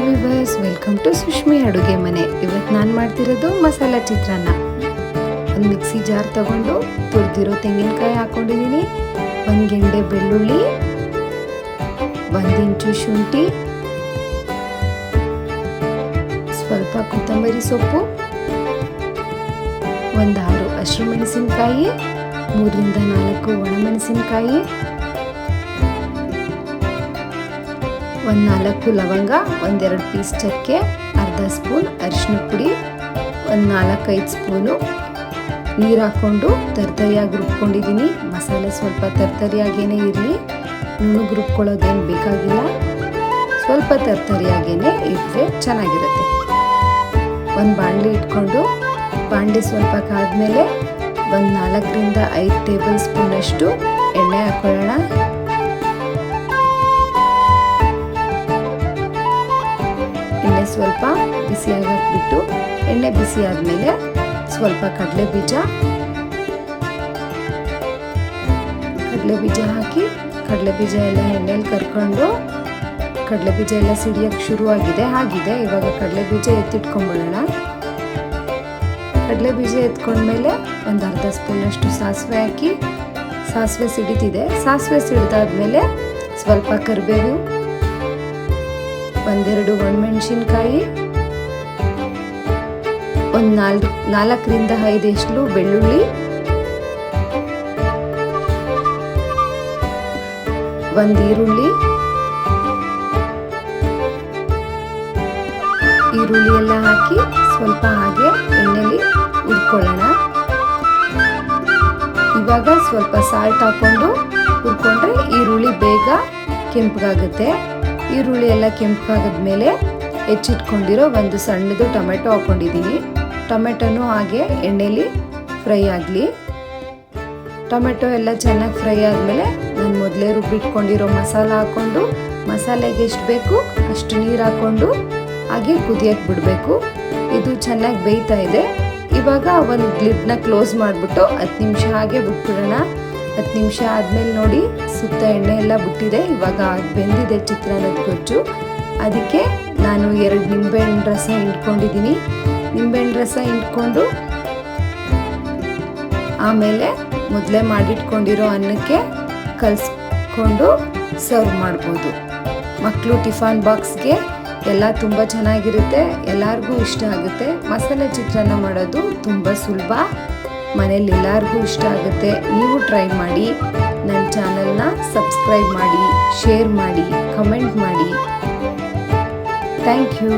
Viewers, welcome to ಸುಷ್ಮಿ ಅಡುಗೆ ಮನೆ. ಇವತ್ತು ನಾನು ಮಾಡ್ತಿರೋದು ಮಸಾಲ ಚಿತ್ರಾನ್ನ. ಒಂದು ಮಿಕ್ಸಿ ಜಾರ್ ತಗೊಂಡು ತುರಿದಿರೋ ತೆಂಗಿನಕಾಯಿ ಹಾಕೊಂಡಿದ್ದೀನಿ, ಒಂದು ಗೆಂಡೆ ಬೆಳ್ಳುಳ್ಳಿ, 1 ಇಂಚು ಶುಂಠಿ, ಸ್ವಲ್ಪ ಕೊತ್ತಂಬರಿ ಸೊಪ್ಪು, 6 ಹಸಿರು ಮೆಣಸಿನಕಾಯಿ, 3 ರಿಂದ 4 ಒಣಮೆಣಸಿನಕಾಯಿ, 4 ಲವಂಗ, 2 ಪೀಸ್ ಚಕ್ಕೆ, ಅರ್ಧ ಸ್ಪೂನ್ ಅರಿಶಿನ ಪುಡಿ, 4-5 ಸ್ಪೂನು ನೀರು ಹಾಕ್ಕೊಂಡು ತರ್ತರಿಯಾಗಿ ರುಬ್ಕೊಂಡಿದ್ದೀನಿ. ಮಸಾಲೆ ಸ್ವಲ್ಪ ತರ್ತರಿಯಾಗೇನೆ ಇರಲಿ, ನುಣ್ಣಗೆ ರುಬ್ಕೊಳ್ಳೋದೇನು ಬೇಕಾಗಿಲ್ಲ, ಸ್ವಲ್ಪ ತರ್ತರಿಯಾಗೇನೆ ಇದ್ದರೆ ಚೆನ್ನಾಗಿರುತ್ತೆ. ಒಂದು ಬಾಣಲಿ ಇಟ್ಕೊಂಡು ಬಾಣಲಿ ಸ್ವಲ್ಪ ಕಾದ್ಮೇಲೆ 4 ರಿಂದ 5 ಟೇಬಲ್ ಸ್ಪೂನಷ್ಟು ಎಣ್ಣೆ ಹಾಕೊಳ್ಳೋಣ. ಎಣ್ಣೆ ಸ್ವಲ್ಪ ಬಿಸಿ ಹಾಕ್ಬಿಟ್ಟು, ಎಣ್ಣೆ ಬಿಸಿ ಆದಮೇಲೆ ಸ್ವಲ್ಪ ಕಡಲೆ ಬೀಜ ಹಾಕಿ, ಕಡಲೆ ಬೀಜ ಎಲ್ಲ ಎಣ್ಣೆಲಿ ಕರ್ಕೊಂಡು, ಕಡಲೆ ಬೀಜ ಎಲ್ಲ ಸಿಡಿಯೋಕ್ಕೆ ಶುರುವಾಗಿದೆ. ಇವಾಗ ಕಡಲೆ ಬೀಜ ಎತ್ತಿಟ್ಕೊಂಡ್ಬಿಡೋಣ. ಕಡಲೆ ಬೀಜ ಎತ್ಕೊಂಡ್ಮೇಲೆ ಒಂದು ಅರ್ಧ ಸ್ಪೂನಷ್ಟು ಸಾಸಿವೆ ಹಾಕಿ, ಸಾಸಿವೆ ಸಿಡಿತಿದೆ. ಸಾಸಿವೆ ಸಿಡಿದಾದ್ಮೇಲೆ ಸ್ವಲ್ಪ ಕರಿಬೇವು, 2 ಒಣಮೆಣಸಿನ್ಕಾಯಿ, 4 ರಿಂದ 5 ಎಸ್ಲು ಬೆಳ್ಳುಳ್ಳಿ, 1 ಈರುಳ್ಳಿ ಎಲ್ಲ ಹಾಕಿ ಸ್ವಲ್ಪ ಹಾಗೆ ಎಣ್ಣೆಲಿ ಹುರ್ಕೊಳ್ಳೋಣ. ಇವಾಗ ಸ್ವಲ್ಪ ಸಾಲ್ಟ್ ಹಾಕೊಂಡು ಹುರ್ಕೊಂಡ್ರೆ ಈರುಳ್ಳಿ ಬೇಗ ಕೆಂಪಗಾಗುತ್ತೆ. ಈರುಳ್ಳಿ ಎಲ್ಲ ಕೆಂಪಗಾದ್ಮೇಲೆ ಹೆಚ್ಚಿಟ್ಕೊಂಡಿರೋ ಒಂದು ಸಣ್ಣದು ಟೊಮೆಟೊ ಹಾಕೊಂಡಿದ್ದೀನಿ. ಟೊಮೆಟೊನೂ ಹಾಗೆ ಎಣ್ಣೆಲಿ ಫ್ರೈ ಆಗಲಿ. ಟೊಮೆಟೊ ಎಲ್ಲ ಚೆನ್ನಾಗಿ ಫ್ರೈ ಆದಮೇಲೆ ನಾನು ಮೊದಲೇ ರುಬ್ಬಿಟ್ಕೊಂಡಿರೋ ಮಸಾಲ ಹಾಕ್ಕೊಂಡು, ಮಸಾಲೆಗೆ ಎಷ್ಟು ಬೇಕು ಅಷ್ಟು ನೀರು ಹಾಕ್ಕೊಂಡು ಹಾಗೆ ಕುದಿಯಕ್ಕೆ ಬಿಡಬೇಕು. ಇದು ಚೆನ್ನಾಗಿ ಬೇಯ್ತಾ ಇದೆ. ಇವಾಗ ಒಂದು ಲಿಡ್ನ ಕ್ಲೋಸ್ ಮಾಡಿಬಿಟ್ಟು 10 ನಿಮಿಷ ಹಾಗೆ ಬಿಟ್ಬಿಡೋಣ. 10 ನಿಮಿಷ ಆದಮೇಲೆ ನೋಡಿ, ಸುತ್ತ ಎಣ್ಣೆ ಎಲ್ಲ ಬಿಟ್ಟಿದೆ. ಇವಾಗ ಬೆಂದಿದೆ ಚಿತ್ರಾನ್ನದ ಗೊಜ್ಜು. ಅದಕ್ಕೆ ನಾನು 2 ನಿಂಬೆಹಣ್ಣು ರಸ ಹಿಂಡ್ಕೊಂಡಿದ್ದೀನಿ. ನಿಂಬೆಹಣ್ಣು ರಸ ಹಿಂಡ್ಕೊಂಡು ಆಮೇಲೆ ಮೊದಲೇ ಮಾಡಿಟ್ಕೊಂಡಿರೋ ಅನ್ನಕ್ಕೆ ಕಲಿಸ್ಕೊಂಡು ಸರ್ವ್ ಮಾಡ್ಬೋದು. ಮಕ್ಕಳು ಟಿಫನ್ ಬಾಕ್ಸ್ಗೆ ಎಲ್ಲ ತುಂಬ ಚೆನ್ನಾಗಿರುತ್ತೆ, ಎಲ್ಲರಿಗೂ ಇಷ್ಟ ಆಗುತ್ತೆ. ಮಸಾಲೆ ಚಿತ್ರಾನ್ನ ಮಾಡೋದು ತುಂಬ ಸುಲಭ, ಮನೇಲಿ ಎಲ್ಲರಿಗೂ ಇಷ್ಟ ಆಗುತ್ತೆ. ನೀವು ಟ್ರೈ ಮಾಡಿ. ನನ್ನ ಚಾನಲ್ನ ಸಬ್ಸ್ಕ್ರೈಬ್ ಮಾಡಿ, ಶೇರ್ ಮಾಡಿ, ಕಮೆಂಟ್ ಮಾಡಿ. Thank you.